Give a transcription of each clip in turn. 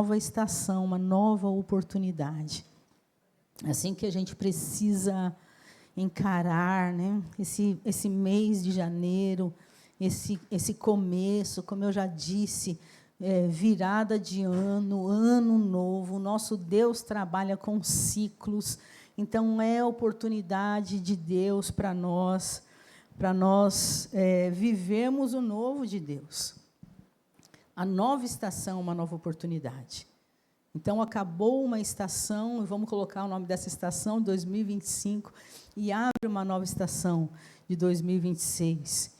nova estação, uma nova oportunidade. É assim que a gente precisa encarar, né? Esse mês de janeiro, esse começo, como eu já disse, virada de ano, ano novo. O nosso Deus trabalha com ciclos, então é oportunidade de Deus para nós vivermos o novo de Deus. A nova estação, uma nova oportunidade. Então, acabou uma estação, e vamos colocar o nome dessa estação, 2025, e abre uma nova estação de 2026,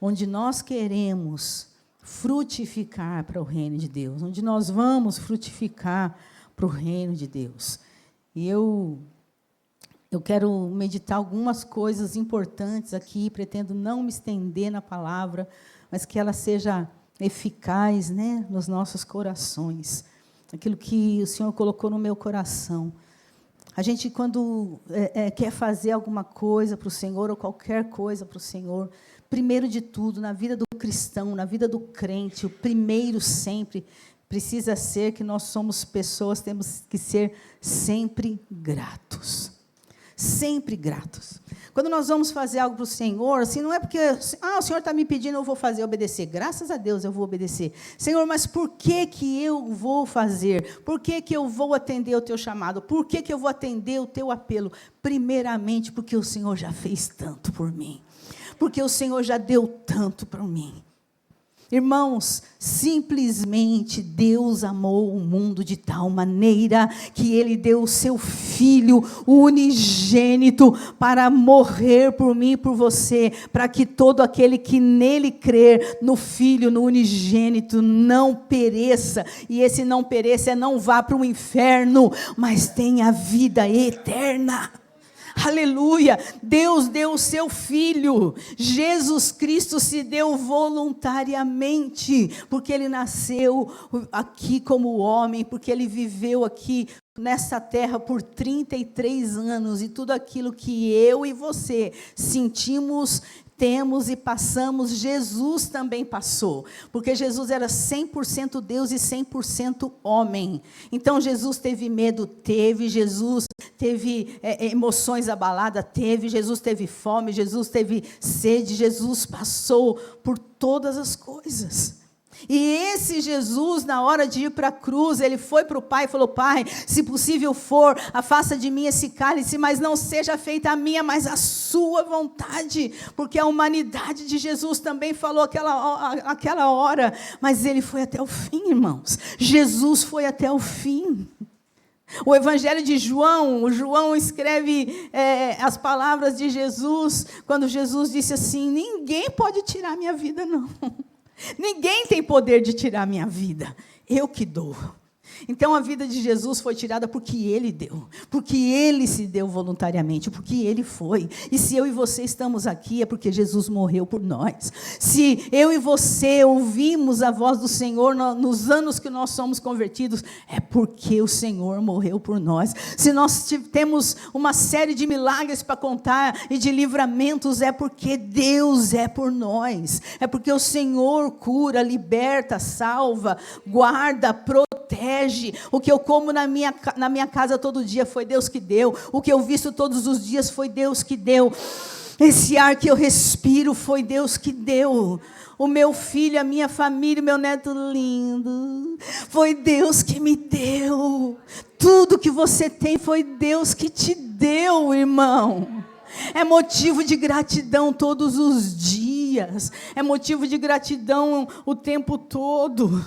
onde nós queremos frutificar para o reino de Deus, onde nós vamos frutificar para o reino de Deus. E eu quero meditar algumas coisas importantes aqui, pretendo não me estender na palavra, mas que ela seja eficaz, né, nos nossos corações. Aquilo que o Senhor colocou no meu coração. A gente, quando quer fazer alguma coisa para o Senhor, ou qualquer coisa para o Senhor, primeiro de tudo, na vida do cristão, na vida do crente, o primeiro sempre precisa ser que nós somos pessoas, temos que ser sempre gratos. Sempre gratos. Quando nós vamos fazer algo para o Senhor, assim, não é porque, o Senhor está me pedindo, eu vou fazer, obedecer. Graças a Deus eu vou obedecer. Senhor, mas por que eu vou fazer? Por que eu vou atender o teu chamado? Por que eu vou atender o teu apelo? Primeiramente, porque o Senhor já fez tanto por mim. Porque o Senhor já deu tanto para mim. Irmãos, simplesmente Deus amou o mundo de tal maneira que Ele deu o seu Filho unigênito para morrer por mim e por você, para que todo aquele que nele crer, no Filho, no unigênito, não pereça, e esse não pereça não vá para o inferno, mas tenha vida eterna. Aleluia, Deus deu o seu Filho, Jesus Cristo se deu voluntariamente, porque Ele nasceu aqui como homem, porque Ele viveu aqui nessa terra por 33 anos, e tudo aquilo que eu e você sentimos, temos e passamos, Jesus também passou, porque Jesus era 100% Deus e 100% homem. Então, Jesus teve medo? Teve. Jesus teve emoções abaladas? Teve. Jesus teve fome? Jesus teve sede? Jesus passou por todas as coisas. E esse Jesus, na hora de ir para a cruz, ele foi para o Pai e falou: Pai, se possível for, afasta de mim esse cálice, mas não seja feita a minha, mas a sua vontade, porque a humanidade de Jesus também falou aquela hora, mas ele foi até o fim, irmãos. Jesus foi até o fim. O Evangelho de João, o João escreve as palavras de Jesus, quando Jesus disse assim: ninguém pode tirar minha vida, não. Ninguém tem poder de tirar a minha vida, eu que dou. Então a vida de Jesus foi tirada porque Ele deu, porque Ele se deu voluntariamente, porque Ele foi. E se eu e você estamos aqui é porque Jesus morreu por nós. Se eu e você ouvimos a voz do Senhor nos anos que nós somos convertidos, é porque o Senhor morreu por nós. Se nós temos uma série de milagres para contar e de livramentos, é porque Deus é por nós. É porque o Senhor cura, liberta, salva, guarda, protege. O que eu como na minha casa todo dia foi Deus que deu. O que eu visto todos os dias foi Deus que deu. Esse ar que eu respiro foi Deus que deu. O meu filho, a minha família, o meu neto lindo, foi Deus que me deu. Tudo que você tem foi Deus que te deu, irmão. É motivo de gratidão todos os dias. É motivo de gratidão o tempo todo.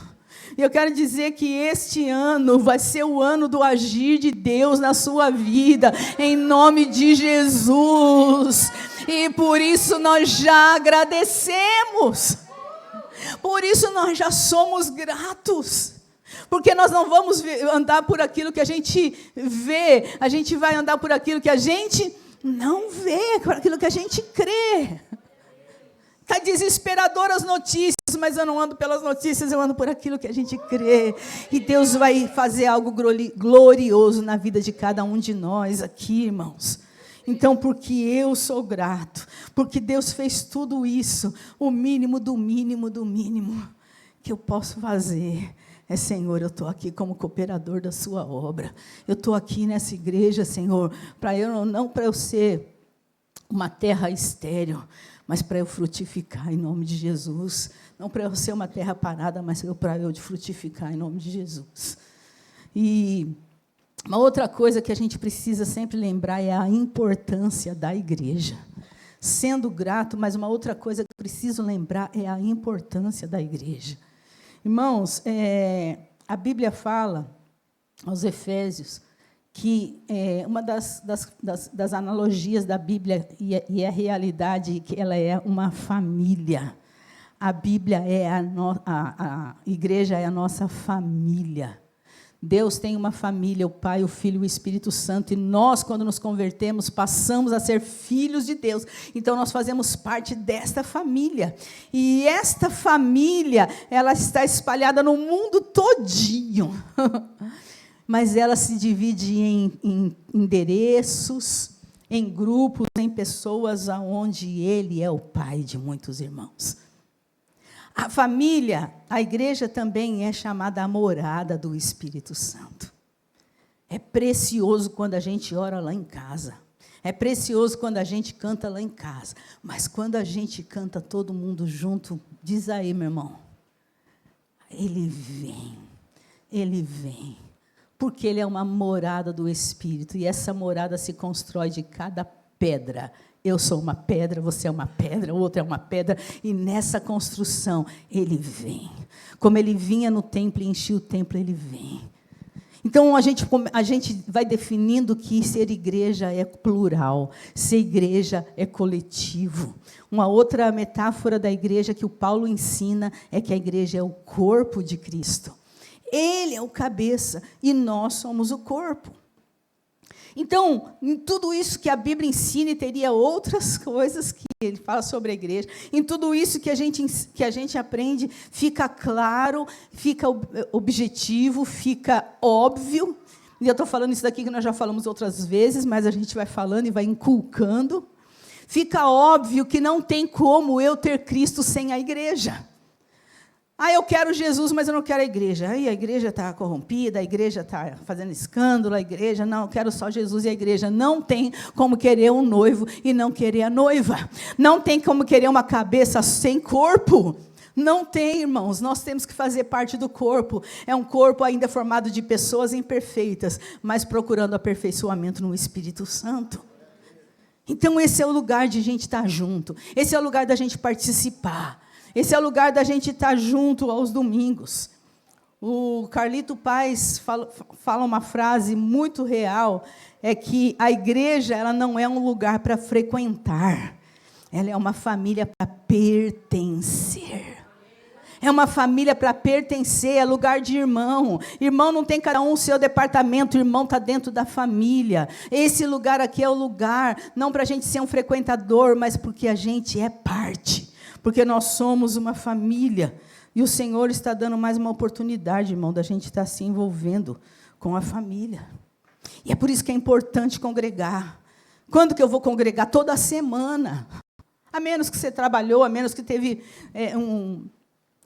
E eu quero dizer que este ano vai ser o ano do agir de Deus na sua vida, em nome de Jesus. E por isso nós já agradecemos. Por isso nós já somos gratos. Porque nós não vamos andar por aquilo que a gente vê, a gente vai andar por aquilo que a gente não vê, por aquilo que a gente crê. Está desesperador as notícias, mas eu não ando pelas notícias, eu ando por aquilo que a gente crê. E Deus vai fazer algo glorioso na vida de cada um de nós aqui, irmãos. Então, porque eu sou grato, porque Deus fez tudo isso, o mínimo do mínimo do mínimo que eu posso fazer Senhor, eu estou aqui como cooperador da sua obra. Eu estou aqui nessa igreja, Senhor, não para eu ser uma terra estéril, mas para eu frutificar em nome de Jesus. Não para eu ser uma terra parada, mas para eu frutificar em nome de Jesus. E uma outra coisa que a gente precisa sempre lembrar é a importância da igreja. Sendo grato, mas uma outra coisa que eu preciso lembrar é a importância da igreja. Irmãos, a Bíblia fala, aos Efésios, que uma das analogias da Bíblia, e a realidade, que ela é uma família. A Bíblia a igreja é a nossa família. Deus tem uma família, o Pai, o Filho e o Espírito Santo, e nós, quando nos convertemos, passamos a ser filhos de Deus. Então, nós fazemos parte desta família. E esta família, ela está espalhada no mundo todinho. Mas ela se divide em endereços, em grupos, em pessoas onde Ele é o Pai de muitos irmãos. A família, a igreja também é chamada a morada do Espírito Santo. É precioso quando a gente ora lá em casa. É precioso quando a gente canta lá em casa. Mas quando a gente canta todo mundo junto, diz aí, meu irmão, Ele vem. Ele vem. Porque Ele é uma morada do Espírito. E essa morada se constrói de cada pedra. Eu sou uma pedra, você é uma pedra, o outro é uma pedra, e nessa construção Ele vem. Como Ele vinha no templo e enchia o templo, Ele vem. Então, a gente vai definindo que ser igreja é plural, ser igreja é coletivo. Uma outra metáfora da igreja que o Paulo ensina é que a igreja é o corpo de Cristo. Ele é o cabeça e nós somos o corpo. Então, em tudo isso que a Bíblia ensina, e teria outras coisas que ele fala sobre a igreja, em tudo isso que a gente aprende, fica claro, fica objetivo, fica óbvio. E eu estou falando isso daqui que nós já falamos outras vezes, mas a gente vai falando e vai inculcando. Fica óbvio que não tem como eu ter Cristo sem a igreja. Eu quero Jesus, mas eu não quero a igreja. Aí a igreja está corrompida, a igreja está fazendo escândalo, a igreja, não, eu quero só Jesus e a igreja. Não tem como querer um noivo e não querer a noiva. Não tem como querer uma cabeça sem corpo. Não tem, irmãos, nós temos que fazer parte do corpo. É um corpo ainda formado de pessoas imperfeitas, mas procurando aperfeiçoamento no Espírito Santo. Então, esse é o lugar de a gente estar junto. Esse é o lugar da gente participar. Esse é o lugar da gente estar junto aos domingos. O Carlito Paz fala uma frase muito real, é que a igreja ela não é um lugar para frequentar, ela é uma família para pertencer. É uma família para pertencer, é lugar de irmão. Irmão não tem cada um o seu departamento, irmão está dentro da família. Esse lugar aqui é o lugar, não para a gente ser um frequentador, mas porque a gente é parte. Porque nós somos uma família. E o Senhor está dando mais uma oportunidade, irmão, da gente estar se envolvendo com a família. E é por isso que é importante congregar. Quando que eu vou congregar? Toda semana. A menos que você trabalhou, a menos que teve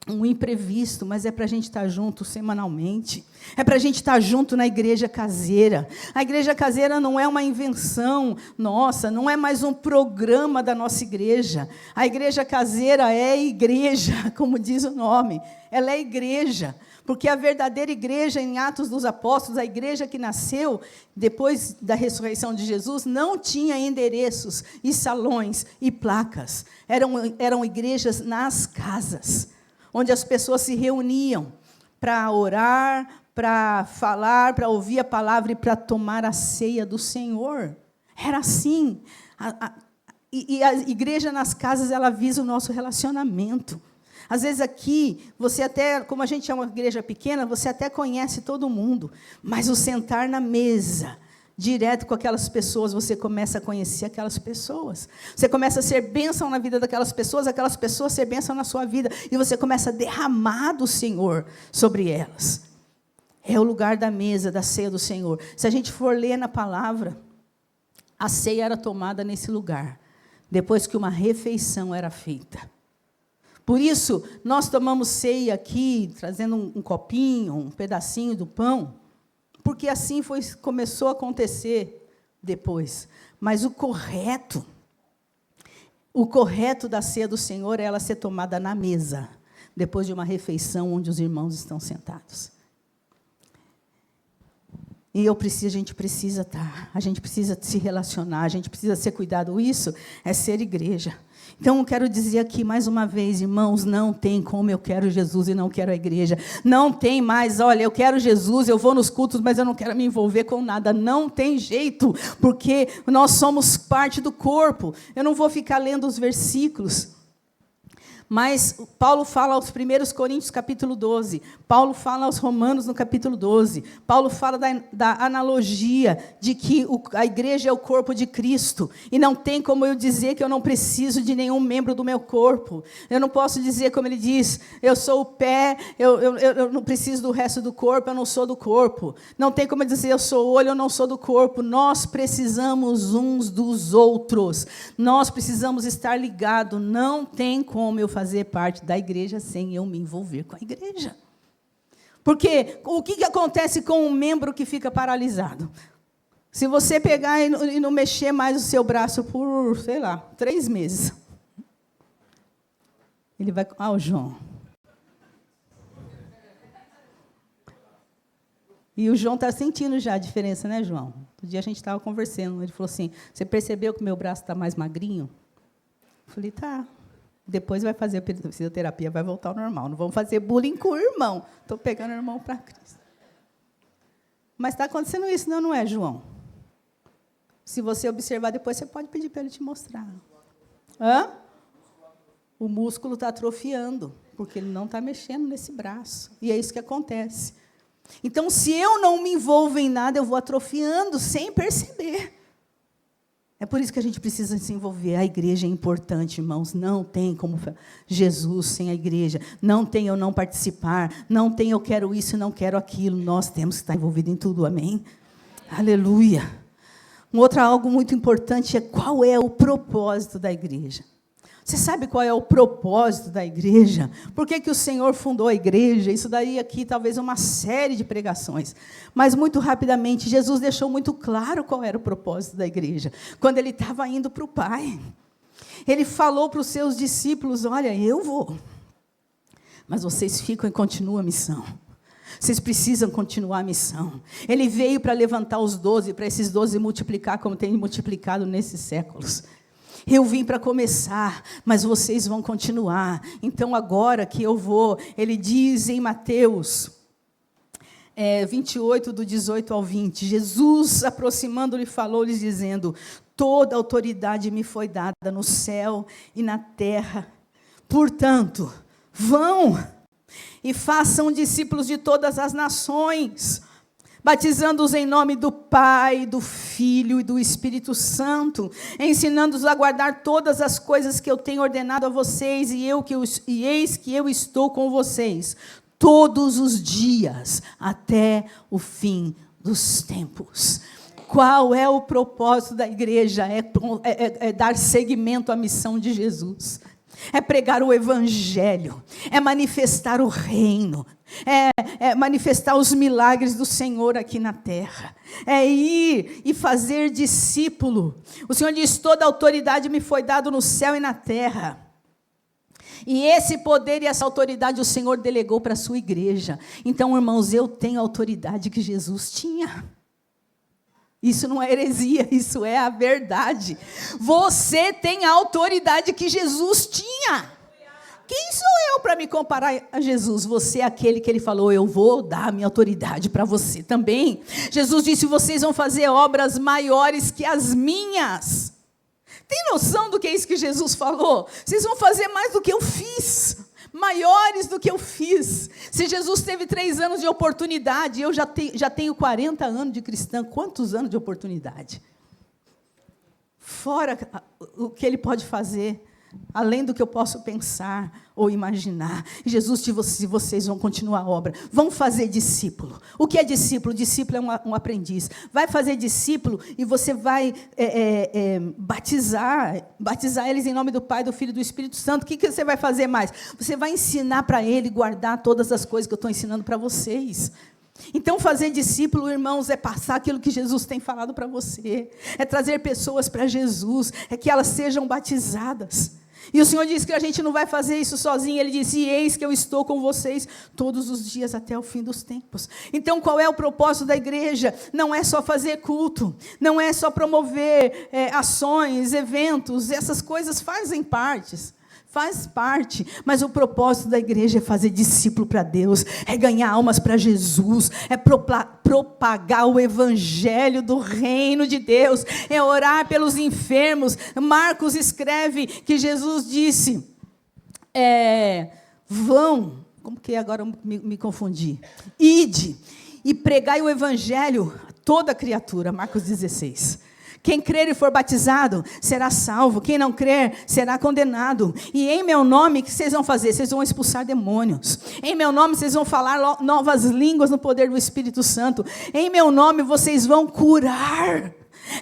um imprevisto, mas é para a gente estar junto semanalmente. É para a gente estar junto na igreja caseira. A igreja caseira não é uma invenção nossa, não é mais um programa da nossa igreja. A igreja caseira é igreja, como diz o nome. Ela é igreja, porque a verdadeira igreja em Atos dos Apóstolos, a igreja que nasceu depois da ressurreição de Jesus, não tinha endereços e salões e placas. Eram igrejas nas casas, onde as pessoas se reuniam para orar, para falar, para ouvir a palavra e para tomar a ceia do Senhor. Era assim. E a igreja nas casas, ela visa o nosso relacionamento. Às vezes aqui, você até, como a gente é uma igreja pequena, você até conhece todo mundo, mas o sentar na mesa, direto com aquelas pessoas, você começa a conhecer aquelas pessoas. Você começa a ser bênção na vida daquelas pessoas ser bênção na sua vida, e você começa a derramar do Senhor sobre elas. É o lugar da mesa, da ceia do Senhor. Se a gente for ler na palavra, a ceia era tomada nesse lugar, depois que uma refeição era feita. Por isso, nós tomamos ceia aqui, trazendo um copinho, um pedacinho do pão, porque assim começou a acontecer depois. Mas o correto da ceia do Senhor é ela ser tomada na mesa, depois de uma refeição onde os irmãos estão sentados. E a gente precisa estar, a gente precisa se relacionar, a gente precisa ser cuidado. Isso é ser igreja. Então, eu quero dizer aqui mais uma vez, irmãos, não tem como eu quero Jesus e não quero a igreja. Não tem mais, olha, eu quero Jesus, eu vou nos cultos, mas eu não quero me envolver com nada. Não tem jeito, porque nós somos parte do corpo. Eu não vou ficar lendo os versículos. Mas Paulo fala aos 1 Coríntios, capítulo 12. Paulo fala aos Romanos, no capítulo 12. Paulo fala da analogia de que a igreja é o corpo de Cristo. E não tem como eu dizer que eu não preciso de nenhum membro do meu corpo. Eu não posso dizer, como ele diz, eu sou o pé, eu não preciso do resto do corpo, eu não sou do corpo. Não tem como eu dizer, eu sou o olho, eu não sou do corpo. Nós precisamos uns dos outros. Nós precisamos estar ligados. Não tem como eu fazer parte da igreja sem eu me envolver com a igreja. Porque o que acontece com um membro que fica paralisado? Se você pegar e não mexer mais o seu braço por, 3 meses, ele vai... o João. E o João está sentindo já a diferença, né, João? Um dia a gente estava conversando, ele falou assim, você percebeu que o meu braço está mais magrinho? Eu falei, tá. Depois vai fazer a fisioterapia, vai voltar ao normal. Não vamos fazer bullying com o irmão. Estou pegando o irmão para Cristo. Mas está acontecendo isso, não é, João? Se você observar depois, você pode pedir para ele te mostrar. Hã? O músculo está atrofiando, porque ele não está mexendo nesse braço. E é isso que acontece. Então, se eu não me envolvo em nada, eu vou atrofiando sem perceber. É por isso que a gente precisa se envolver. A igreja é importante, irmãos. Não tem como Jesus sem a igreja. Não tem eu não participar. Não tem eu quero isso e não quero aquilo. Nós temos que estar envolvidos em tudo. Amém? Aleluia. Algo muito importante é qual é o propósito da igreja. Você sabe qual é o propósito da igreja? Por que o Senhor fundou a igreja? Isso daí aqui talvez uma série de pregações. Mas, muito rapidamente, Jesus deixou muito claro qual era o propósito da igreja. Quando ele estava indo para o Pai. Ele falou para os seus discípulos, olha, eu vou. Mas vocês ficam e continuam a missão. Vocês precisam continuar a missão. Ele veio para levantar os 12, para esses 12 multiplicar como tem multiplicado nesses séculos. Eu vim para começar, mas vocês vão continuar. Então, agora que eu vou, ele diz em Mateus 28, do 18 ao 20, Jesus, aproximando-lhe, falou-lhes, dizendo, toda autoridade me foi dada no céu e na terra. Portanto, vão e façam discípulos de todas as nações, batizando-os em nome do Pai, do Filho e do Espírito Santo, ensinando-os a guardar todas as coisas que eu tenho ordenado a vocês, e eis que eu estou com vocês todos os dias, até o fim dos tempos. Qual é o propósito da igreja? É dar seguimento à missão de Jesus. É pregar o evangelho, é manifestar o reino, é manifestar os milagres do Senhor aqui na terra, é ir e fazer discípulo. O Senhor diz, toda autoridade me foi dada no céu e na terra. E esse poder e essa autoridade o Senhor delegou para a sua igreja. Então, irmãos, eu tenho a autoridade que Jesus tinha. Isso não é heresia, isso é a verdade. Você tem a autoridade que Jesus tinha. Quem sou eu para me comparar a Jesus? Você é aquele que ele falou, eu vou dar a minha autoridade para você também. Jesus disse, vocês vão fazer obras maiores que as minhas. Tem noção do que é isso que Jesus falou? Vocês vão fazer mais do que eu fiz. Maiores do que eu fiz. Se Jesus teve 3 anos de oportunidade, eu já tenho 40 anos de cristã, quantos anos de oportunidade? Fora o que ele pode fazer. além do que eu posso pensar ou imaginar. Jesus disse, vocês vão continuar a obra, vão fazer discípulo. O que é discípulo? Discípulo é um aprendiz. Vai fazer discípulo e você vai batizar eles em nome do Pai, do Filho e do Espírito Santo. O que você vai fazer mais? Você vai ensinar para ele guardar todas as coisas que eu estou ensinando para vocês. Então, fazer discípulo, irmãos, é passar aquilo que Jesus tem falado para você, é trazer pessoas para Jesus, é que elas sejam batizadas. E o Senhor disse que a gente não vai fazer isso sozinho. Ele disse, eis que eu estou com vocês todos os dias até o fim dos tempos. Então, qual é o propósito da igreja? Não é só fazer culto, não é só promover ações, eventos, essas coisas fazem parte, mas o propósito da igreja é fazer discípulo para Deus, é ganhar almas para Jesus, é propagar o evangelho do reino de Deus, é orar pelos enfermos. Marcos escreve que Jesus disse, vão, como que agora me confundi, ide e pregai o evangelho a toda criatura, Marcos 16. Quem crer e for batizado será salvo. Quem não crer será condenado. E em meu nome, o que vocês vão fazer? Vocês vão expulsar demônios. Em meu nome, vocês vão falar novas línguas no poder do Espírito Santo. Em meu nome, vocês vão curar.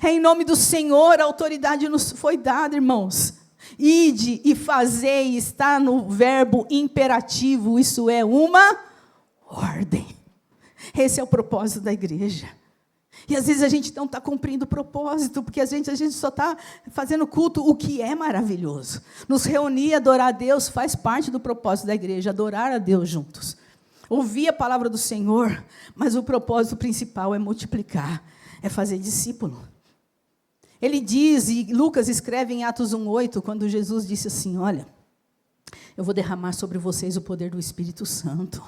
Em nome do Senhor, a autoridade nos foi dada, irmãos. Ide e fazei, está no verbo imperativo. Isso é uma ordem. Esse é o propósito da igreja. E às vezes a gente não está cumprindo o propósito, porque a gente só está fazendo culto, o que é maravilhoso. Nos reunir, adorar a Deus, faz parte do propósito da igreja, adorar a Deus juntos. Ouvir a palavra do Senhor, mas o propósito principal é multiplicar, é fazer discípulo. Ele diz, e Lucas escreve em Atos 1:8, quando Jesus disse assim, olha, eu vou derramar sobre vocês o poder do Espírito Santo,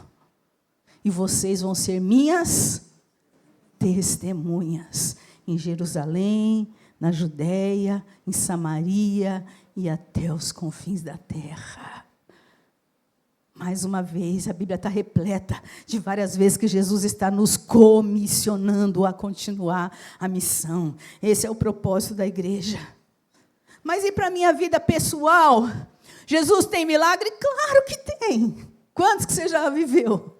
e vocês vão ser minhas testemunhas em Jerusalém, na Judéia, em Samaria e até os confins da terra. Mais uma vez, a Bíblia está repleta de várias vezes que Jesus está nos comissionando a continuar a missão. Esse é o propósito da igreja. Mas e para a minha vida pessoal? Jesus tem milagre? Claro que tem. Quantos que você já viveu?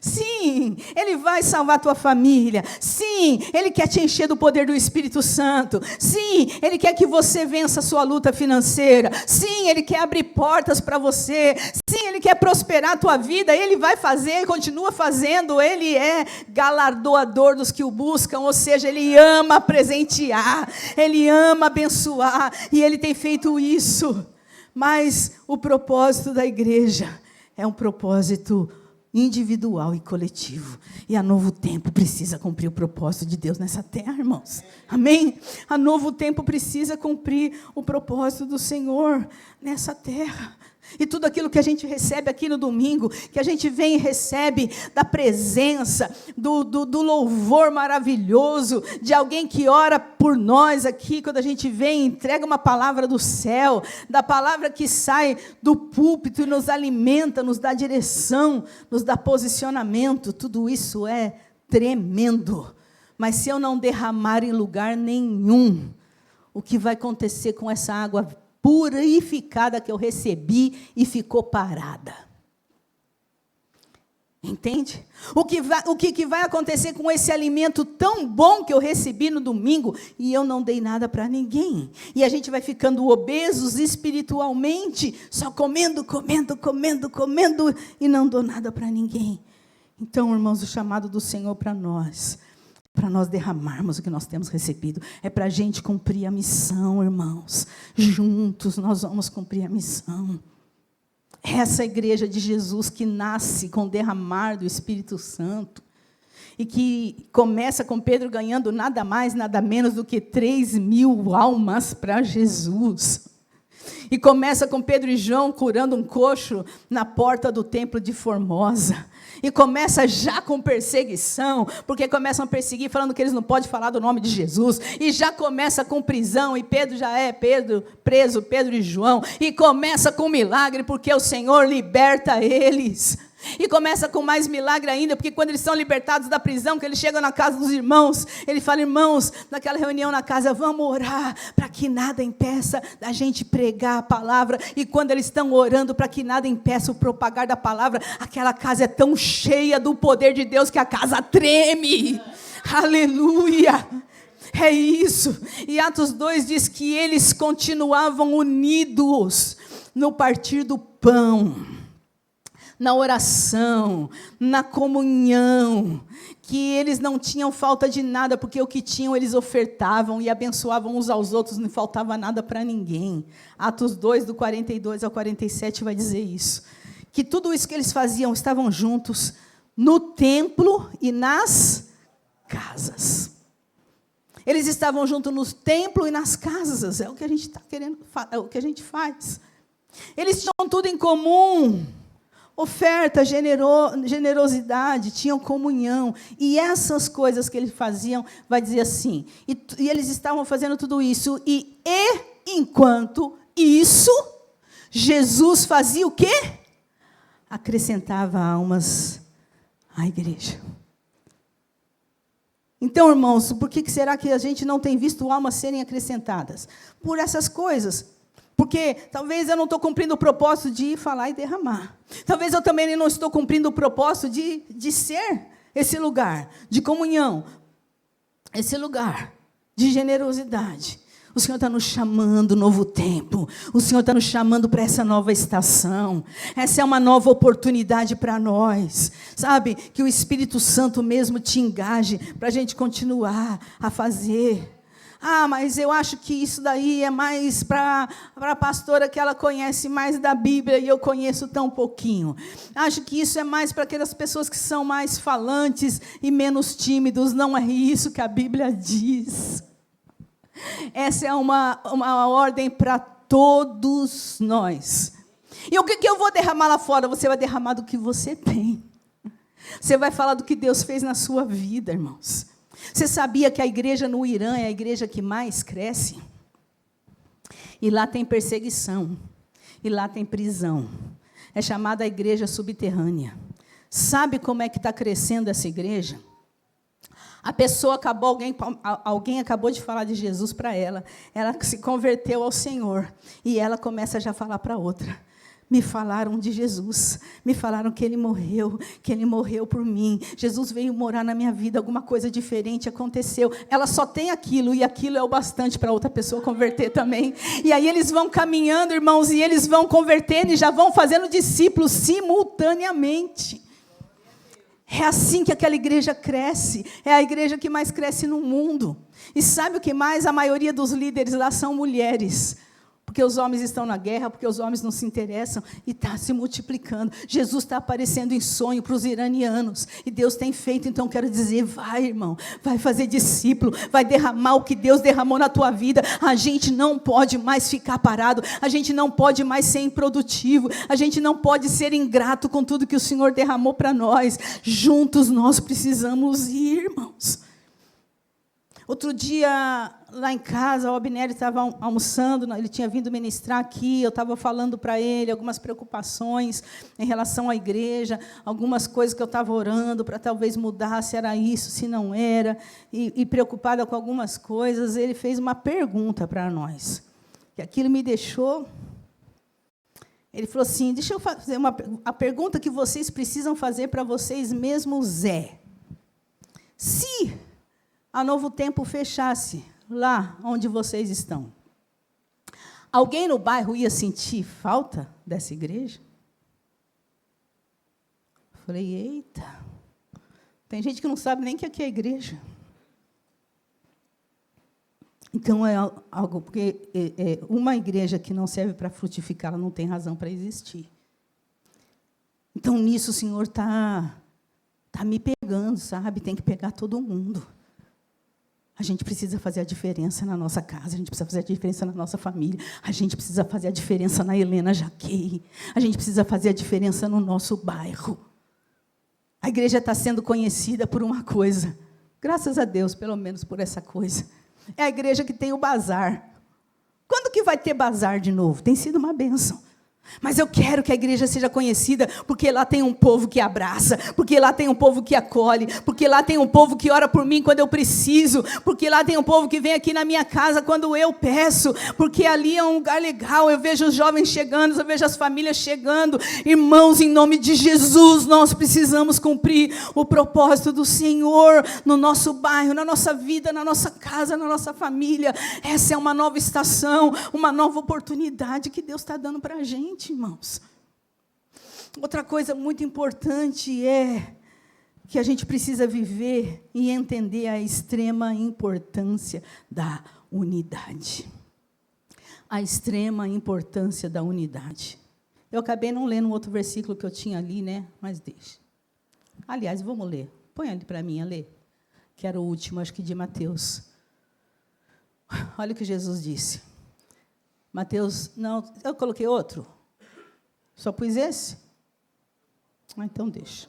Sim, Ele vai salvar a tua família. Sim, Ele quer te encher do poder do Espírito Santo. Sim, Ele quer que você vença a sua luta financeira. Sim, Ele quer abrir portas para você. Sim, Ele quer prosperar a tua vida. Ele vai fazer, continua fazendo. Ele é galardoador dos que o buscam. Ou seja, Ele ama presentear. Ele ama abençoar. E Ele tem feito isso. Mas o propósito da igreja é um propósito individual e coletivo. E a Novo Tempo precisa cumprir o propósito de Deus nessa terra, irmãos. Amém? A Novo Tempo precisa cumprir o propósito do Senhor nessa terra. E tudo aquilo que a gente recebe aqui no domingo, que a gente vem e recebe da presença, do louvor maravilhoso, de alguém que ora por nós aqui, quando a gente vem e entrega uma palavra do céu, da palavra que sai do púlpito e nos alimenta, nos dá direção, nos dá posicionamento, tudo isso é tremendo. Mas se eu não derramar em lugar nenhum, o que vai acontecer com essa água purificada que eu recebi e ficou parada? Entende? O que vai acontecer com esse alimento tão bom que eu recebi no domingo e eu não dei nada para ninguém? E a gente vai ficando obesos espiritualmente, só comendo e não dou nada para ninguém. Então, irmãos, o chamado do Senhor para nós derramarmos o que nós temos recebido, é para a gente cumprir a missão, irmãos. Juntos nós vamos cumprir a missão. Essa igreja de Jesus que nasce com o derramar do Espírito Santo, e que começa com Pedro ganhando nada mais, nada menos do que 3.000 almas para Jesus. E começa com Pedro e João curando um coxo na porta do templo de Formosa. E começa já com perseguição, porque começam a perseguir, falando que eles não podem falar do nome de Jesus. E já começa com prisão, e Pedro já é preso, Pedro e João. E começa com milagre, porque o Senhor liberta eles. E começa com mais milagre ainda, porque quando eles são libertados da prisão, que eles chegam na casa dos irmãos, ele fala: irmãos, naquela reunião na casa, vamos orar para que nada impeça a gente pregar a palavra. E quando eles estão orando para que nada impeça o propagar da palavra, aquela casa é tão cheia do poder de Deus que a casa treme. Aleluia! É isso. E Atos 2 diz que eles continuavam unidos no partir do pão, na oração, na comunhão, que eles não tinham falta de nada, porque o que tinham eles ofertavam e abençoavam uns aos outros, não faltava nada para ninguém. Atos 2, do 42 ao 47, vai dizer isso. Que tudo isso que eles faziam, estavam juntos no templo e nas casas. Eles estavam juntos no templo e nas casas, é o que a gente está querendo, é o que a gente faz. Eles tinham tudo em comum. Oferta, generosidade, tinham comunhão. E essas coisas que eles faziam, vai dizer assim, e eles estavam fazendo tudo isso, e enquanto isso, Jesus fazia o quê? Acrescentava almas à igreja. Então, irmãos, por que será que a gente não tem visto almas serem acrescentadas? Por essas coisas. Porque talvez eu não estou cumprindo o propósito de ir falar e derramar. Talvez eu também não estou cumprindo o propósito de ser esse lugar de comunhão, esse lugar de generosidade. O Senhor está nos chamando novo tempo. O Senhor está nos chamando para essa nova estação. Essa é uma nova oportunidade para nós. Sabe? Que o Espírito Santo mesmo te engaje para a gente continuar a fazer. Ah, mas eu acho que isso daí é mais para a pastora que ela conhece mais da Bíblia e eu conheço tão pouquinho. Acho que isso é mais para aquelas pessoas que são mais falantes e menos tímidos. Não é isso que a Bíblia diz. Essa é uma ordem para todos nós. E o que eu vou derramar lá fora? Você vai derramar do que você tem. Você vai falar do que Deus fez na sua vida, irmãos. Você sabia que a igreja no Irã é a igreja que mais cresce? E lá tem perseguição. E lá tem prisão. É chamada a igreja subterrânea. Sabe como é que está crescendo essa igreja? A pessoa alguém acabou de falar de Jesus para ela. Ela se converteu ao Senhor. E ela começa já a falar para outra. Me falaram de Jesus, me falaram que Ele morreu por mim. Jesus veio morar na minha vida, alguma coisa diferente aconteceu. Ela só tem aquilo, e aquilo é o bastante para outra pessoa converter também. E aí eles vão caminhando, irmãos, e eles vão convertendo e já vão fazendo discípulos simultaneamente. É assim que aquela igreja cresce, é a igreja que mais cresce no mundo. E sabe o que mais? A maioria dos líderes lá são mulheres. Porque os homens estão na guerra, porque os homens não se interessam, e está se multiplicando. Jesus está aparecendo em sonho para os iranianos, e Deus tem feito. Então, quero dizer, vai, irmão, vai fazer discípulo, vai derramar o que Deus derramou na tua vida. A gente não pode mais ficar parado, a gente não pode mais ser improdutivo, a gente não pode ser ingrato com tudo que o Senhor derramou para nós. Juntos nós precisamos ir, irmãos. Outro dia, lá em casa, o Abner estava almoçando, ele tinha vindo ministrar aqui, eu estava falando para ele algumas preocupações em relação à igreja, algumas coisas que eu estava orando para talvez mudar, se era isso, se não era, e preocupada com algumas coisas. Ele fez uma pergunta para nós, que aquilo me deixou... Ele falou assim, deixa eu fazer a pergunta que vocês precisam fazer para vocês mesmos é, se a Novo Tempo fechasse lá onde vocês estão, alguém no bairro ia sentir falta dessa igreja? Eu falei, eita, tem gente que não sabe nem o que é igreja. Então, é algo, porque uma igreja que não serve para frutificar, ela não tem razão para existir. Então, nisso, o Senhor está me pegando, sabe? Tem que pegar todo mundo. A gente precisa fazer a diferença na nossa casa, a gente precisa fazer a diferença na nossa família, a gente precisa fazer a diferença na Helena Jaquei, a gente precisa fazer a diferença no nosso bairro. A igreja está sendo conhecida por uma coisa, graças a Deus, pelo menos por essa coisa. É a igreja que tem o bazar. Quando que vai ter bazar de novo? Tem sido uma bênção. Mas eu quero que a igreja seja conhecida porque lá tem um povo que abraça, porque lá tem um povo que acolhe, porque lá tem um povo que ora por mim quando eu preciso, porque lá tem um povo que vem aqui na minha casa quando eu peço, porque ali é um lugar legal, eu vejo os jovens chegando, eu vejo as famílias chegando. Irmãos, em nome de Jesus, nós precisamos cumprir o propósito do Senhor no nosso bairro, na nossa vida, na nossa casa, na nossa família. Essa é uma nova estação, uma nova oportunidade que Deus está dando para a gente, irmãos. Outra coisa muito importante é que a gente precisa viver e entender a extrema importância da unidade. A extrema importância da unidade. Eu acabei não lendo um outro versículo que eu tinha ali, né? Mas deixa. Aliás, vamos ler. Põe ali para mim a ler. Que era o último, acho que de Mateus. Olha o que Jesus disse. Mateus, não, eu coloquei outro. Só pus esse? Então deixa.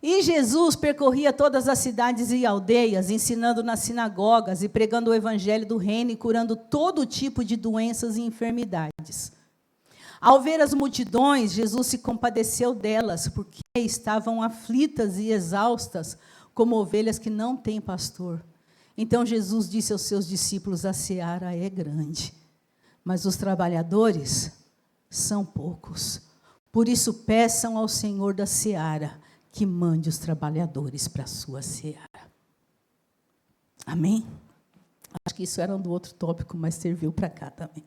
E Jesus percorria todas as cidades e aldeias, ensinando nas sinagogas e pregando o evangelho do reino e curando todo tipo de doenças e enfermidades. Ao ver as multidões, Jesus se compadeceu delas, porque estavam aflitas e exaustas, como ovelhas que não têm pastor. Então Jesus disse aos seus discípulos: a seara é grande, mas os trabalhadores são poucos. Por isso, peçam ao Senhor da seara que mande os trabalhadores para a sua seara. Amém? Acho que isso era do outro tópico, mas serviu para cá também.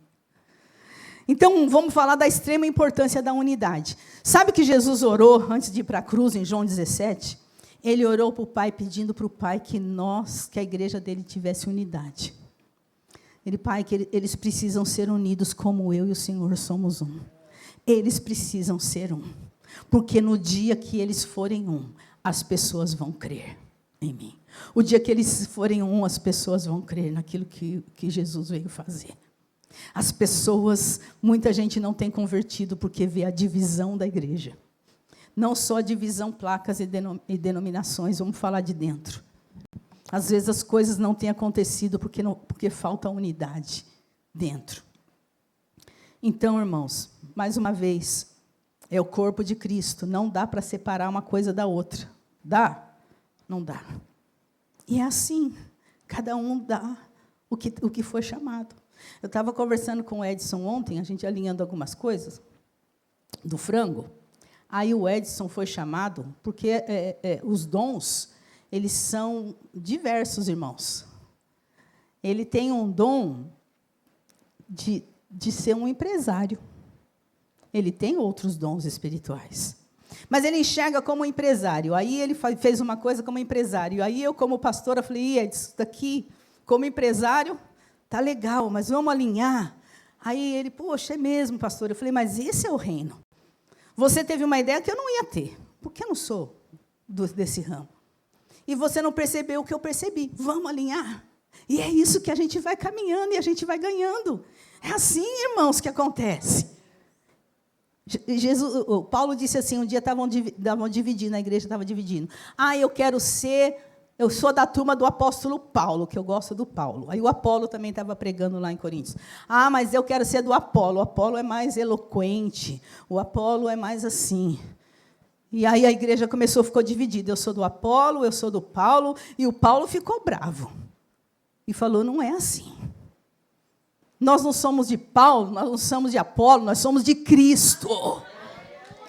Então, vamos falar da extrema importância da unidade. Sabe que Jesus orou antes de ir para a cruz, em João 17? Ele orou para o Pai, pedindo para o Pai que a igreja dele tivesse unidade. Pai, que eles precisam ser unidos como eu e o Senhor somos um. Eles precisam ser um. Porque no dia que eles forem um, as pessoas vão crer em mim. O dia que eles forem um, as pessoas vão crer naquilo que Jesus veio fazer. As pessoas, muita gente não tem convertido porque vê a divisão da igreja. Não só divisão, placas e denominações, vamos falar de dentro. Às vezes as coisas não têm acontecido porque falta unidade dentro. Então, irmãos, mais uma vez, é o corpo de Cristo. Não dá para separar uma coisa da outra. Dá? Não dá. E é assim, cada um dá o que foi chamado. Eu estava conversando com o Edson ontem, a gente alinhando algumas coisas do frango. Aí o Edson foi chamado, porque os dons, eles são diversos, irmãos. Ele tem um dom de ser um empresário. Ele tem outros dons espirituais. Mas ele enxerga como empresário. Aí ele fez uma coisa como empresário. Aí eu, como pastora, falei: Edson, isso daqui, como empresário, tá legal, mas vamos alinhar. Aí ele: poxa, é mesmo, pastor. Eu falei: mas esse é o reino. Você teve uma ideia que eu não ia ter, porque eu não sou desse ramo. E você não percebeu o que eu percebi. Vamos alinhar. E é isso que a gente vai caminhando e a gente vai ganhando. É assim, irmãos, que acontece. Paulo disse assim, um dia estavam dividindo, a igreja estava dividindo. Eu sou da turma do apóstolo Paulo, que eu gosto do Paulo. Aí o Apolo também estava pregando lá em Coríntios. Mas eu quero ser do Apolo. O Apolo é mais eloquente. O Apolo é mais assim. E aí a igreja ficou dividida. Eu sou do Apolo, eu sou do Paulo. E o Paulo ficou bravo. E falou: não é assim. Nós não somos de Paulo, nós não somos de Apolo, nós somos de Cristo.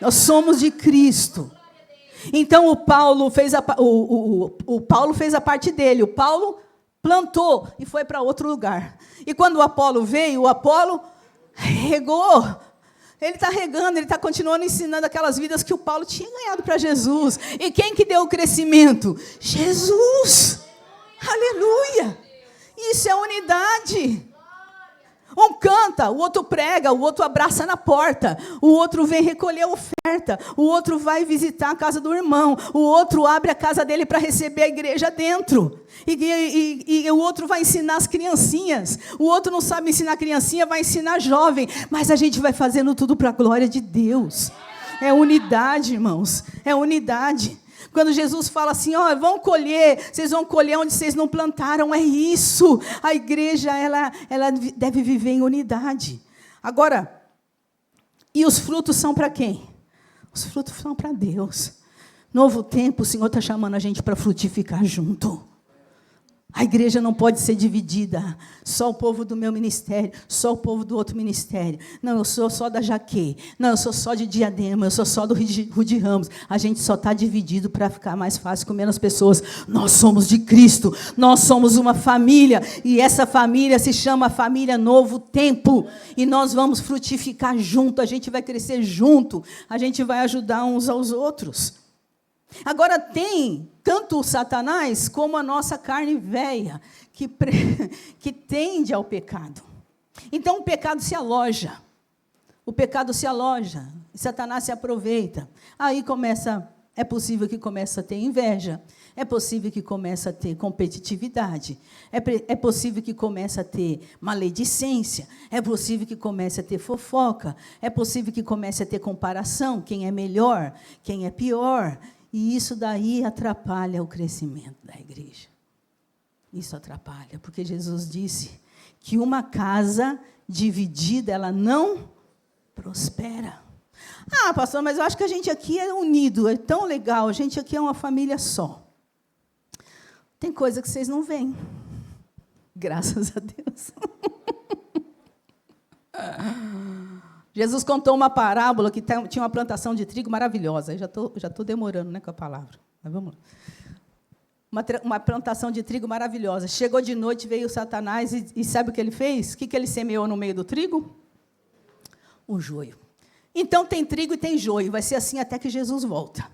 Nós somos de Cristo. Então, o Paulo fez a parte dele. O Paulo plantou e foi para outro lugar. E quando o Apolo veio, o Apolo regou. Ele está regando, ele está continuando ensinando aquelas vidas que o Paulo tinha ganhado para Jesus. E quem que deu o crescimento? Jesus. Aleluia. Isso é unidade. Um canta, o outro prega, o outro abraça na porta, o outro vem recolher a oferta, o outro vai visitar a casa do irmão, o outro abre a casa dele para receber a igreja dentro. E o outro vai ensinar as criancinhas. O outro não sabe ensinar a criancinha, vai ensinar jovem. Mas a gente vai fazendo tudo para a glória de Deus. É unidade, irmãos, é unidade. Quando Jesus fala assim: vão colher, vocês vão colher onde vocês não plantaram, é isso. A igreja, ela deve viver em unidade. Agora, e os frutos são para quem? Os frutos são para Deus. Novo tempo, o Senhor está chamando a gente para frutificar junto. A igreja não pode ser dividida. Só o povo do meu ministério, só o povo do outro ministério. Não, eu sou só da Jaque. Não, eu sou só de Diadema, eu sou só do Rude Ramos. A gente só está dividido para ficar mais fácil com menos pessoas. Nós somos de Cristo, nós somos uma família. E essa família se chama Família Novo Tempo. E nós vamos frutificar junto, a gente vai crescer junto. A gente vai ajudar uns aos outros. Agora tem tanto o Satanás como a nossa carne velha, que tende ao pecado. Então o pecado se aloja. O pecado se aloja. E Satanás se aproveita. Aí é possível que comece a ter inveja. É possível que comece a ter competitividade. É possível que comece a ter maledicência. É possível que comece a ter fofoca. É possível que comece a ter comparação. Quem é melhor, quem é pior. E isso daí atrapalha o crescimento da igreja. Isso atrapalha, porque Jesus disse que uma casa dividida, ela não prospera. Ah, pastor, mas eu acho que a gente aqui é unido, é tão legal, a gente aqui é uma família só. Tem coisa que vocês não veem. Graças a Deus. Jesus contou uma parábola que tinha uma plantação de trigo maravilhosa. Eu já estou demorando, né, com a palavra. Mas vamos lá. Uma plantação de trigo maravilhosa. Chegou de noite, veio Satanás e sabe o que ele fez? O que ele semeou no meio do trigo? O joio. Então tem trigo e tem joio. Vai ser assim até que Jesus volta.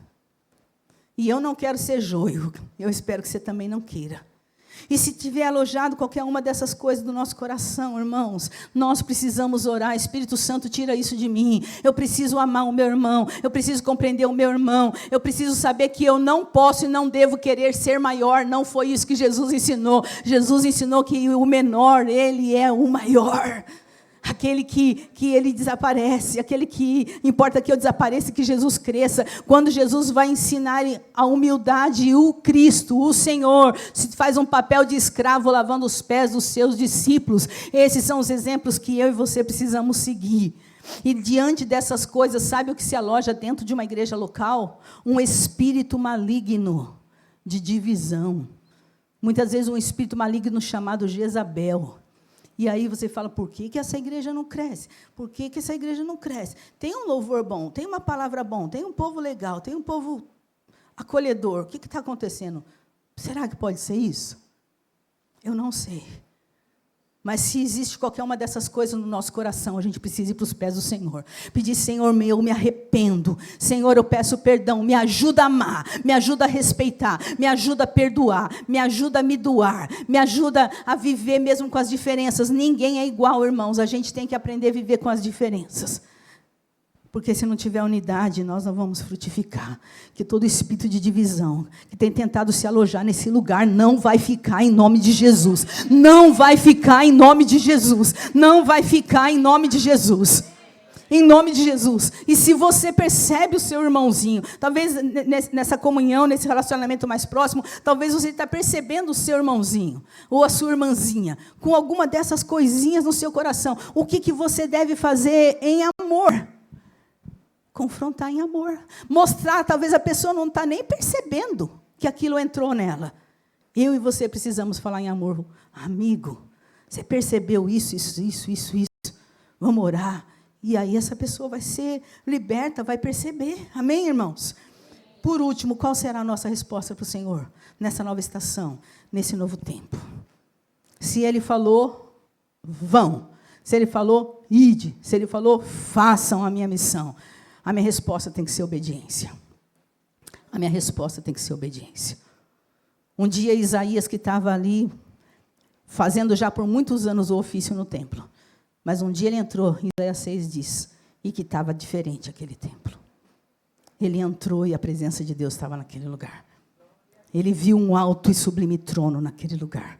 E eu não quero ser joio. Eu espero que você também não queira. E se tiver alojado qualquer uma dessas coisas do nosso coração, irmãos, nós precisamos orar. Espírito Santo, tira isso de mim. Eu preciso amar o meu irmão. Eu preciso compreender o meu irmão. Eu preciso saber que eu não posso e não devo querer ser maior. Não foi isso que Jesus ensinou. Jesus ensinou que o menor, ele é o maior. Aquele que ele desaparece, aquele que importa que eu desapareça e que Jesus cresça. Quando Jesus vai ensinar a humildade, o Cristo, o Senhor, se faz um papel de escravo lavando os pés dos seus discípulos. Esses são os exemplos que eu e você precisamos seguir. E diante dessas coisas, sabe o que se aloja dentro de uma igreja local? Um espírito maligno de divisão. Muitas vezes um espírito maligno chamado Jezabel. E aí você fala, por que essa igreja não cresce? Por que essa igreja não cresce? Tem um louvor bom, tem uma palavra bom, tem um povo legal, tem um povo acolhedor. O que está acontecendo? Será que pode ser isso? Eu não sei. Mas se existe qualquer uma dessas coisas no nosso coração, a gente precisa ir para os pés do Senhor. Pedir, Senhor meu, eu me arrependo. Senhor, eu peço perdão. Me ajuda a amar, me ajuda a respeitar, me ajuda a perdoar, me ajuda a me doar, me ajuda a viver mesmo com as diferenças. Ninguém é igual, irmãos. A gente tem que aprender a viver com as diferenças. Porque se não tiver unidade, nós não vamos frutificar. Que todo espírito de divisão que tem tentado se alojar nesse lugar não vai ficar em nome de Jesus. Não vai ficar em nome de Jesus. Não vai ficar em nome de Jesus. Em nome de Jesus. E se você percebe o seu irmãozinho, talvez nessa comunhão, nesse relacionamento mais próximo, talvez você está percebendo o seu irmãozinho ou a sua irmãzinha com alguma dessas coisinhas no seu coração. O que você deve fazer em amor? Confrontar em amor. Mostrar, talvez a pessoa não está nem percebendo que aquilo entrou nela. Eu e você precisamos falar em amor. Amigo, você percebeu isso? Vamos orar. E aí essa pessoa vai ser liberta, vai perceber. Amém, irmãos? Por último, qual será a nossa resposta para o Senhor nessa nova estação, nesse novo tempo? Se Ele falou, vão. Se Ele falou, ide. Se Ele falou, façam a minha missão. A minha resposta tem que ser obediência. A minha resposta tem que ser obediência. Um dia, Isaías, que estava ali, fazendo já por muitos anos o ofício no templo, mas um dia ele entrou, Isaías 6 diz, e que estava diferente aquele templo. Ele entrou e a presença de Deus estava naquele lugar. Ele viu um alto e sublime trono naquele lugar.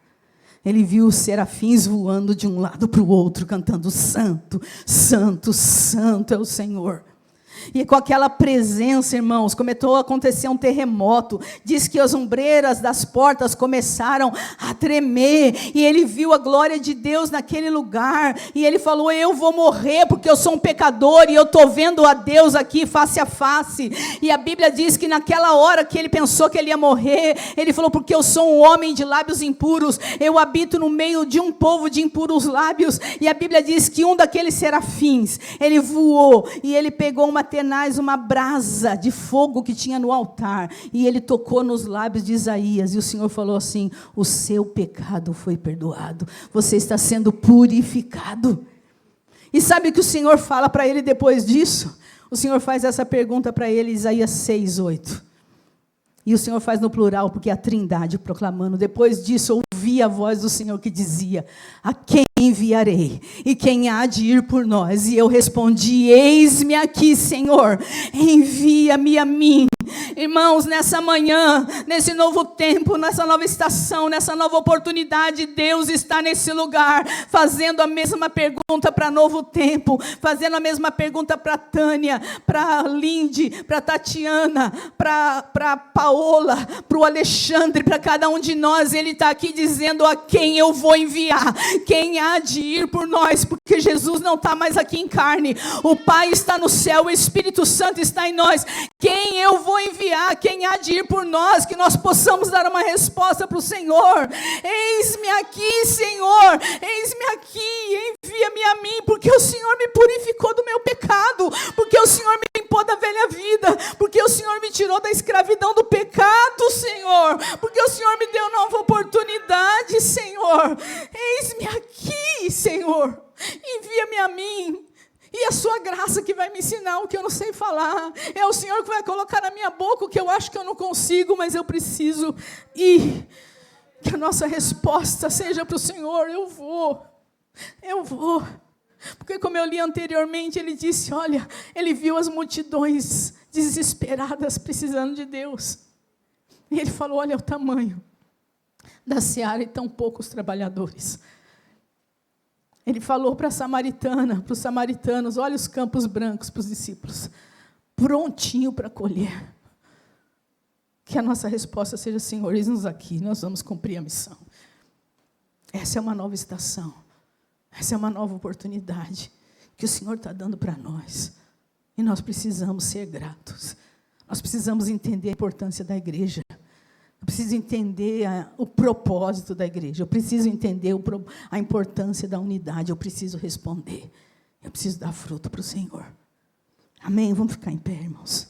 Ele viu os serafins voando de um lado para o outro, cantando, Santo, Santo, Santo é o Senhor. E com aquela presença, irmãos, começou a acontecer um terremoto. Diz que as ombreiras das portas começaram a tremer. E ele viu a glória de Deus naquele lugar. E ele falou, eu vou morrer porque eu sou um pecador. E eu estou vendo a Deus aqui face a face. E a Bíblia diz que naquela hora que ele pensou que ele ia morrer, ele falou, porque eu sou um homem de lábios impuros. Eu habito no meio de um povo de impuros lábios. E a Bíblia diz que um daqueles serafins, ele voou. E ele pegou uma tenaz, uma brasa de fogo que tinha no altar, e ele tocou nos lábios de Isaías, e o Senhor falou assim, o seu pecado foi perdoado, você está sendo purificado. E sabe o que o Senhor fala para ele depois disso? O Senhor faz essa pergunta para ele, Isaías 6:8, e o Senhor faz no plural, porque é a Trindade proclamando. Depois disso, ouvi a voz do Senhor que dizia, a quem enviarei? E quem há de ir por nós? E eu respondi, eis-me aqui, Senhor, envia-me a mim. Irmãos, nessa manhã, nesse novo tempo, nessa nova estação, nessa nova oportunidade, Deus está nesse lugar, fazendo a mesma pergunta para Novo Tempo, fazendo a mesma pergunta para Tânia, para Lindy, para Tatiana, para Paola, para o Alexandre, para cada um de nós. Ele está aqui dizendo a quem eu vou enviar, quem há de ir por nós, porque Jesus não está mais aqui em carne, o Pai está no céu, o Espírito Santo está em nós. Quem eu vou enviar, quem há de ir por nós, que nós possamos dar uma resposta para o Senhor. Eis-me aqui, Senhor, eis-me aqui, envia-me a mim, porque o Senhor me purificou do meu pecado, porque o Senhor me limpou da velha vida, porque o Senhor me tirou da escravidão do pecado, Senhor, porque o Senhor me deu nova oportunidade, Senhor. Eis-me aqui, Senhor, envia-me a mim. E a sua graça que vai me ensinar o que eu não sei falar. É o Senhor que vai colocar na minha boca o que eu acho que eu não consigo, mas eu preciso ir. Que a nossa resposta seja para o Senhor, eu vou. Porque como eu li anteriormente, ele disse, olha, ele viu as multidões desesperadas precisando de Deus. E ele falou, olha o tamanho da seara e tão poucos trabalhadores. Ele falou para a samaritana, para os samaritanos, olha os campos brancos para os discípulos, prontinho para colher. Que a nossa resposta seja, Senhor, eis-nos aqui, nós vamos cumprir a missão. Essa é uma nova estação, essa é uma nova oportunidade que o Senhor está dando para nós. E nós precisamos ser gratos, nós precisamos entender a importância da igreja. Eu preciso entender o propósito da igreja. Eu preciso entender a importância da unidade. Eu preciso responder. Eu preciso dar fruto para o Senhor. Amém? Vamos ficar em pé, irmãos.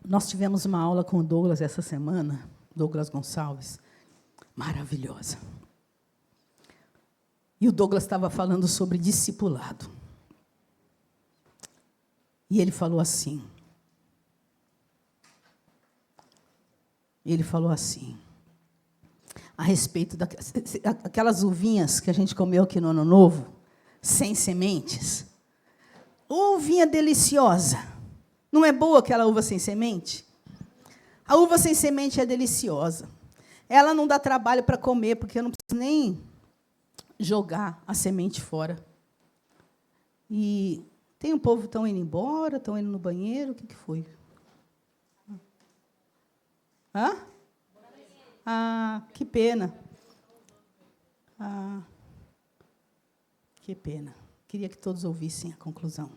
Nós tivemos uma aula com o Douglas essa semana, Douglas Gonçalves, maravilhosa. E o Douglas estava falando sobre discipulado. E ele falou assim, a respeito daquelas uvinhas que a gente comeu aqui no Ano Novo, sem sementes. Uvinha deliciosa. Não é boa aquela uva sem semente? A uva sem semente é deliciosa. Ela não dá trabalho para comer, porque eu não preciso nem jogar a semente fora. E tem um povo que estão indo embora, estão indo no banheiro, o que foi? Hã? Ah, que pena. Ah, que pena. Queria que todos ouvissem a conclusão.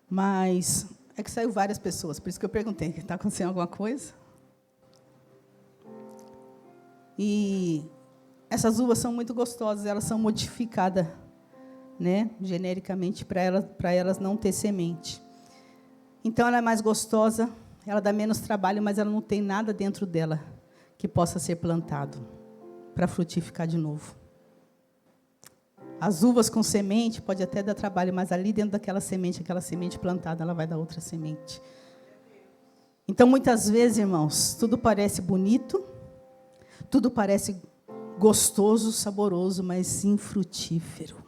Mas é que saiu várias pessoas, por isso que eu perguntei, está acontecendo alguma coisa? E essas uvas são muito gostosas, elas são modificadas, né, genericamente, para elas não ter semente. Então, ela é mais gostosa, ela dá menos trabalho, mas ela não tem nada dentro dela que possa ser plantado para frutificar de novo. As uvas com semente pode até dar trabalho, mas ali dentro daquela semente plantada, ela vai dar outra semente. Então, muitas vezes, irmãos, tudo parece bonito, tudo parece gostoso, saboroso, mas infrutífero.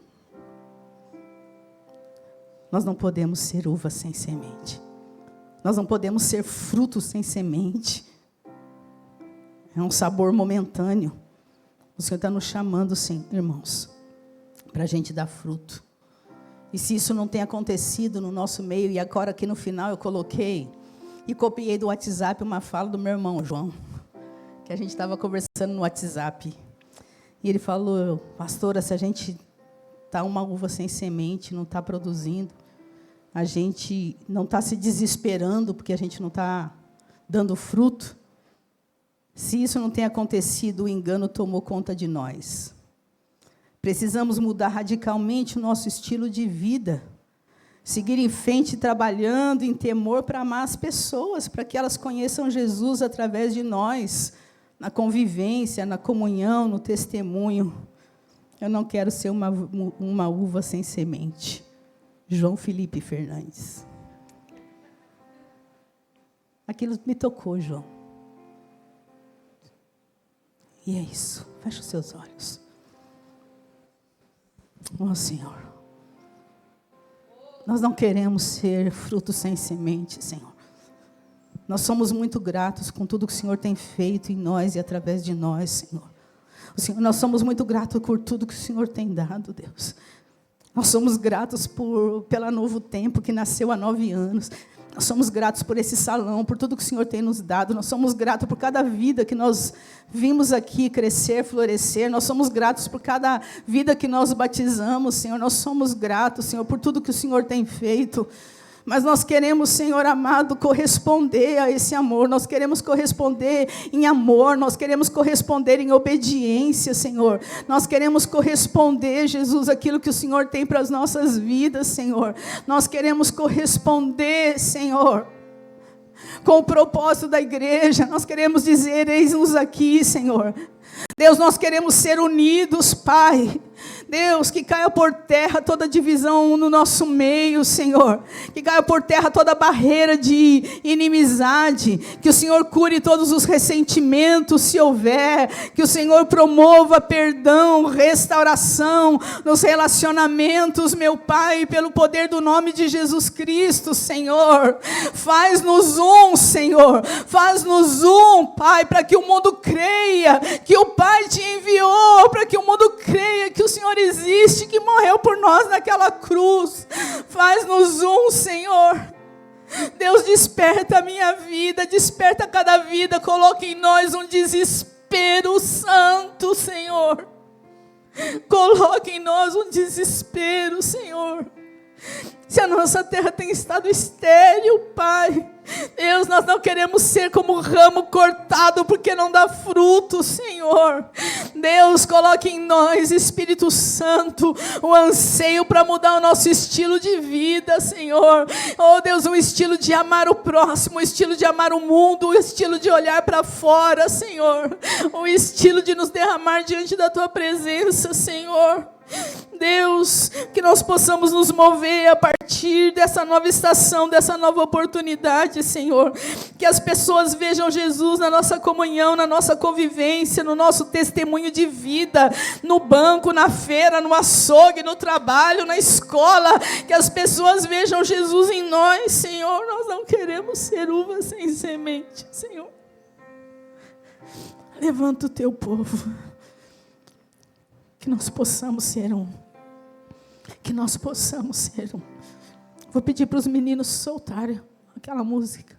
Nós não podemos ser uva sem semente. Nós não podemos ser fruto sem semente. É um sabor momentâneo. O Senhor está nos chamando, sim, irmãos, para a gente dar fruto. E se isso não tem acontecido no nosso meio, e agora aqui no final eu coloquei e copiei do WhatsApp uma fala do meu irmão João, que a gente estava conversando no WhatsApp. E ele falou: pastora, se a gente está uma uva sem semente, não está produzindo, a gente não está se desesperando porque a gente não está dando fruto. Se isso não tem acontecido, o engano tomou conta de nós. Precisamos mudar radicalmente o nosso estilo de vida. Seguir em frente, trabalhando em temor para amar as pessoas, para que elas conheçam Jesus através de nós, na convivência, na comunhão, no testemunho. Eu não quero ser uma uva sem semente. João Felipe Fernandes. Aquilo me tocou, João. E é isso. Feche os seus olhos. Oh, Senhor. Nós não queremos ser fruto sem semente, Senhor. Nós somos muito gratos com tudo que o Senhor tem feito em nós e através de nós, Senhor. Nós somos muito gratos por tudo que o Senhor tem dado, Deus. Nós somos gratos pela Novo Tempo, que nasceu há 9 anos. Nós somos gratos por esse salão, por tudo que o Senhor tem nos dado. Nós somos gratos por cada vida que nós vimos aqui crescer, florescer. Nós somos gratos por cada vida que nós batizamos, Senhor. Nós somos gratos, Senhor, por tudo que o Senhor tem feito. Mas nós queremos, Senhor amado, corresponder a esse amor. Nós queremos corresponder em amor. Nós queremos corresponder em obediência, Senhor. Nós queremos corresponder, Jesus, aquilo que o Senhor tem para as nossas vidas, Senhor. Nós queremos corresponder, Senhor, com o propósito da igreja. Nós queremos dizer: eis-nos aqui, Senhor. Deus, nós queremos ser unidos, Pai. Deus, que caia por terra toda divisão no nosso meio, Senhor. Que caia por terra toda barreira de inimizade. Que o Senhor cure todos os ressentimentos, se houver. Que o Senhor promova perdão, restauração nos relacionamentos, meu Pai, pelo poder do nome de Jesus Cristo, Senhor. Faz-nos um, Senhor. Faz-nos um, Pai, para que o mundo creia que o Pai te enviou, para que o mundo creia que o Senhor existe, que morreu por nós naquela cruz. Faz-nos um, Senhor. Deus, desperta a minha vida, desperta cada vida, coloque em nós um desespero santo, Senhor. Coloque em nós um desespero, Senhor. Se a nossa terra tem estado estéril, Pai, Deus, nós não queremos ser como ramo cortado porque não dá fruto, Senhor. Deus, coloque em nós, Espírito Santo, o anseio para mudar o nosso estilo de vida, Senhor. Oh, Deus, um estilo de amar o próximo, um estilo de amar o mundo, um estilo de olhar para fora, Senhor. Um estilo de nos derramar diante da Tua presença, Senhor. Deus, que nós possamos nos mover a partir dessa nova estação, dessa nova oportunidade, Senhor. Que as pessoas vejam Jesus na nossa comunhão, na nossa convivência, no nosso testemunho de vida, no banco, na feira, no açougue, no trabalho, na escola. Que as pessoas vejam Jesus em nós, Senhor. Nós não queremos ser uvas sem semente, Senhor. Levanta o Teu povo. Que nós possamos ser um. Que nós possamos ser um. Vou pedir para os meninos soltarem aquela música.